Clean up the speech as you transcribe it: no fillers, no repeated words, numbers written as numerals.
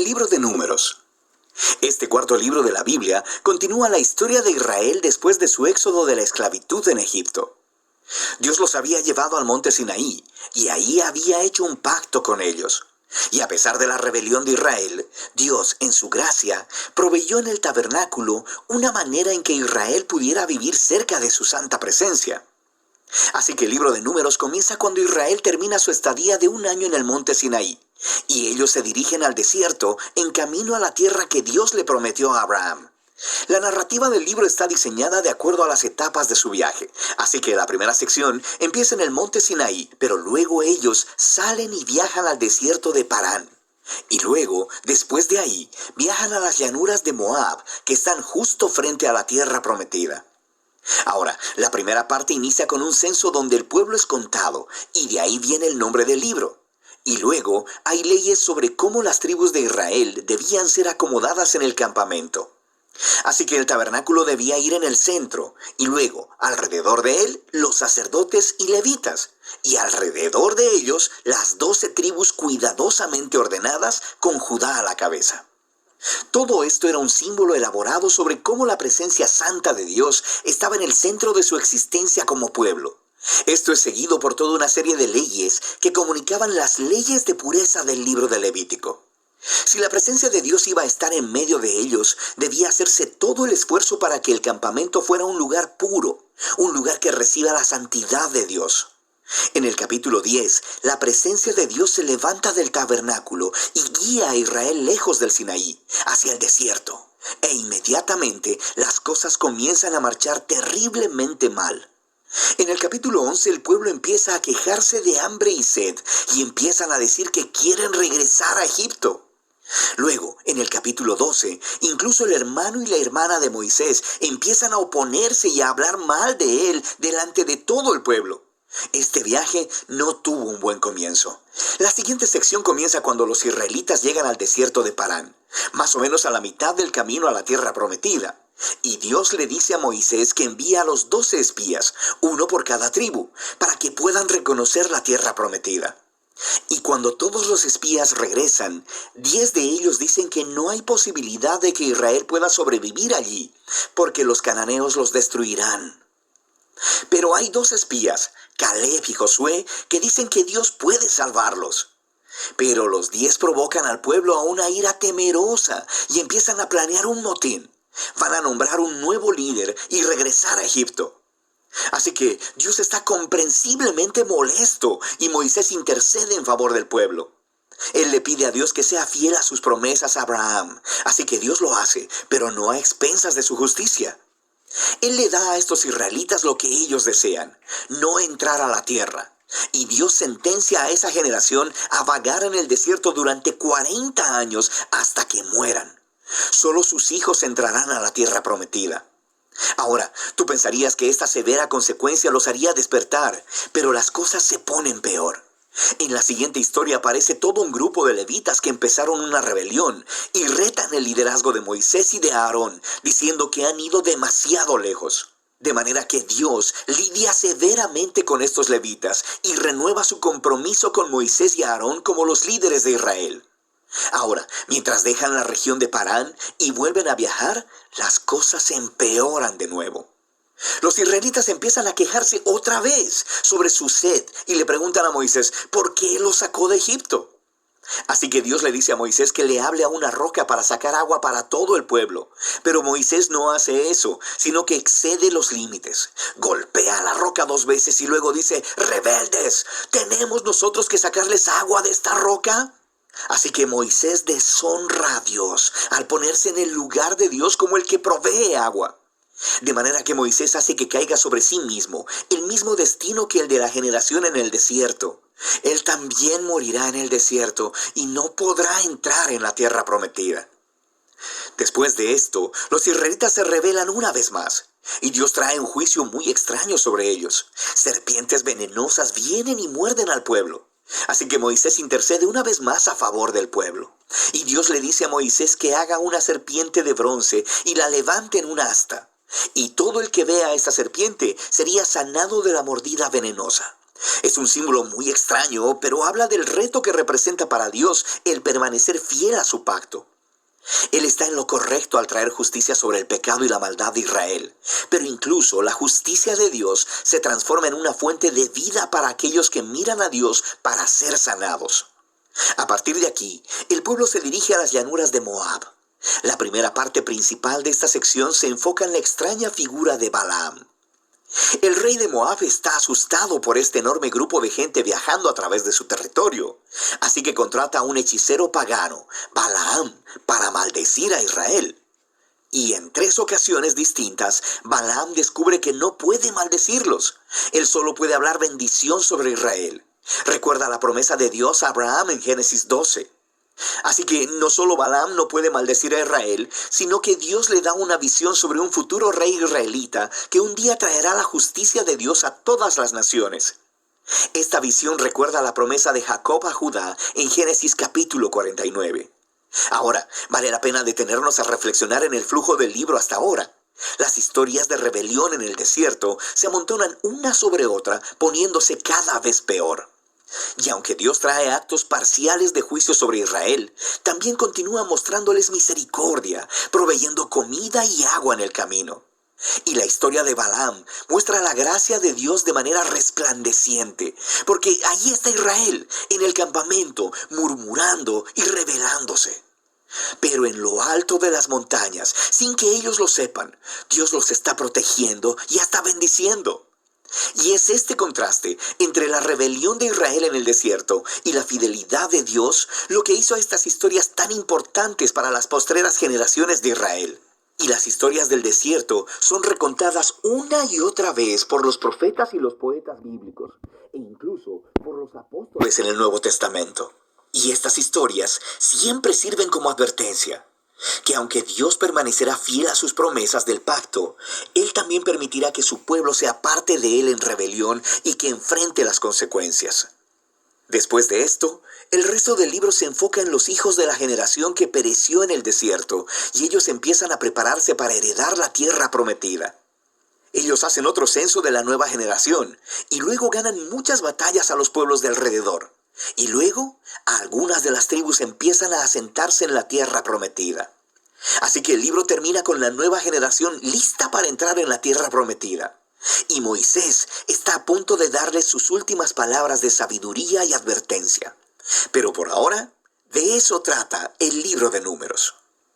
El libro de Números. Este cuarto libro de la Biblia continúa la historia de Israel después de su éxodo de la esclavitud en Egipto. Dios los había llevado al monte Sinaí y ahí había hecho un pacto con ellos. Y a pesar de la rebelión de Israel, Dios, en su gracia, proveyó en el tabernáculo una manera en que Israel pudiera vivir cerca de su santa presencia. Así que el libro de Números comienza cuando Israel termina su estadía de un año en el monte Sinaí, y ellos se dirigen al desierto en camino a la tierra que Dios le prometió a Abraham. La narrativa del libro está diseñada de acuerdo a las etapas de su viaje, así que la primera sección empieza en el monte Sinaí, pero luego ellos salen y viajan al desierto de Parán. Y luego, después de ahí, viajan a las llanuras de Moab, que están justo frente a la tierra prometida. Ahora, la primera parte inicia con un censo donde el pueblo es contado, y de ahí viene el nombre del libro. Y luego hay leyes sobre cómo las tribus de Israel debían ser acomodadas en el campamento. Así que el tabernáculo debía ir en el centro, y luego, alrededor de él, los sacerdotes y levitas, y alrededor de ellos, las 12 tribus cuidadosamente ordenadas con Judá a la cabeza. Todo esto era un símbolo elaborado sobre cómo la presencia santa de Dios estaba en el centro de su existencia como pueblo. Esto es seguido por toda una serie de leyes que comunicaban las leyes de pureza del libro de Levítico. Si la presencia de Dios iba a estar en medio de ellos, debía hacerse todo el esfuerzo para que el campamento fuera un lugar puro, un lugar que reciba la santidad de Dios. En el capítulo 10, la presencia de Dios se levanta del tabernáculo y guía a Israel lejos del Sinaí, hacia el desierto. E inmediatamente las cosas comienzan a marchar terriblemente mal. En el capítulo 11 el pueblo empieza a quejarse de hambre y sed y empiezan a decir que quieren regresar a Egipto. Luego, en el capítulo 12, incluso el hermano y la hermana de Moisés empiezan a oponerse y a hablar mal de él delante de todo el pueblo. Este viaje no tuvo un buen comienzo. La siguiente sección comienza cuando los israelitas llegan al desierto de Parán, más o menos a la mitad del camino a la tierra prometida. Y Dios le dice a Moisés que envía a los 12 espías, uno por cada tribu, para que puedan reconocer la tierra prometida. Y cuando todos los espías regresan, 10 de ellos dicen que no hay posibilidad de que Israel pueda sobrevivir allí, porque los cananeos los destruirán. Pero hay 2 espías, Caleb y Josué, que dicen que Dios puede salvarlos. Pero los 10 provocan al pueblo a una ira temerosa y empiezan a planear un motín. Van a nombrar un nuevo líder y regresar a Egipto. Así que Dios está comprensiblemente molesto y Moisés intercede en favor del pueblo. Él le pide a Dios que sea fiel a sus promesas a Abraham. Así que Dios lo hace, pero no a expensas de su justicia. Él le da a estos israelitas lo que ellos desean, no entrar a la tierra. Y Dios sentencia a esa generación a vagar en el desierto durante 40 años hasta que mueran. Solo sus hijos entrarán a la tierra prometida. Ahora, tú pensarías que esta severa consecuencia los haría despertar, pero las cosas se ponen peor. En la siguiente historia aparece todo un grupo de levitas que empezaron una rebelión y retan el liderazgo de Moisés y de Aarón, diciendo que han ido demasiado lejos. De manera que Dios lidia severamente con estos levitas y renueva su compromiso con Moisés y Aarón como los líderes de Israel. Ahora, mientras dejan la región de Parán y vuelven a viajar, las cosas se empeoran de nuevo. Los israelitas empiezan a quejarse otra vez sobre su sed y le preguntan a Moisés, ¿por qué los sacó de Egipto? Así que Dios le dice a Moisés que le hable a una roca para sacar agua para todo el pueblo. Pero Moisés no hace eso, sino que excede los límites. Golpea a la roca 2 veces y luego dice, rebeldes, ¿tenemos nosotros que sacarles agua de esta roca? Así que Moisés deshonra a Dios al ponerse en el lugar de Dios como el que provee agua. De manera que Moisés hace que caiga sobre sí mismo el mismo destino que el de la generación en el desierto. Él también morirá en el desierto y no podrá entrar en la tierra prometida. Después de esto, los israelitas se rebelan una vez más. Y Dios trae un juicio muy extraño sobre ellos. Serpientes venenosas vienen y muerden al pueblo. Así que Moisés intercede una vez más a favor del pueblo. Y Dios le dice a Moisés que haga una serpiente de bronce y la levante en un asta. Y todo el que vea a esta serpiente sería sanado de la mordida venenosa. Es un símbolo muy extraño, pero habla del reto que representa para Dios el permanecer fiel a su pacto. Él está en lo correcto al traer justicia sobre el pecado y la maldad de Israel, pero incluso la justicia de Dios se transforma en una fuente de vida para aquellos que miran a Dios para ser sanados. A partir de aquí, el pueblo se dirige a las llanuras de Moab. La primera parte principal de esta sección se enfoca en la extraña figura de Balaam. El rey de Moab está asustado por este enorme grupo de gente viajando a través de su territorio, así que contrata a un hechicero pagano, Balaam, para maldecir a Israel. Y en 3 ocasiones distintas, Balaam descubre que no puede maldecirlos. Él solo puede hablar bendición sobre Israel. Recuerda la promesa de Dios a Abraham en Génesis 12. Así que no solo Balaam no puede maldecir a Israel, sino que Dios le da una visión sobre un futuro rey israelita que un día traerá la justicia de Dios a todas las naciones. Esta visión recuerda la promesa de Jacob a Judá en Génesis capítulo 49. Ahora, vale la pena detenernos a reflexionar en el flujo del libro hasta ahora. Las historias de rebelión en el desierto se amontonan una sobre otra, poniéndose cada vez peor. Y aunque Dios trae actos parciales de juicio sobre Israel, también continúa mostrándoles misericordia, proveyendo comida y agua en el camino. Y la historia de Balaam muestra la gracia de Dios de manera resplandeciente, porque allí está Israel, en el campamento, murmurando y rebelándose. Pero en lo alto de las montañas, sin que ellos lo sepan, Dios los está protegiendo y hasta bendiciendo. Y es este contraste entre la rebelión de Israel en el desierto y la fidelidad de Dios lo que hizo a estas historias tan importantes para las postreras generaciones de Israel. Y las historias del desierto son recontadas una y otra vez por los profetas y los poetas bíblicos, e incluso por los apóstoles en el Nuevo Testamento. Y estas historias siempre sirven como advertencia, que aunque Dios permanecerá fiel a sus promesas del pacto, Él también permitirá que su pueblo sea parte de Él en rebelión y que enfrente las consecuencias. Después de esto, el resto del libro se enfoca en los hijos de la generación que pereció en el desierto, y ellos empiezan a prepararse para heredar la tierra prometida. Ellos hacen otro censo de la nueva generación, y luego ganan muchas batallas a los pueblos de alrededor. Y luego, algunas de las tribus empiezan a asentarse en la tierra prometida. Así que el libro termina con la nueva generación lista para entrar en la tierra prometida. Y Moisés está a punto de darles sus últimas palabras de sabiduría y advertencia. Pero por ahora, de eso trata el libro de Números.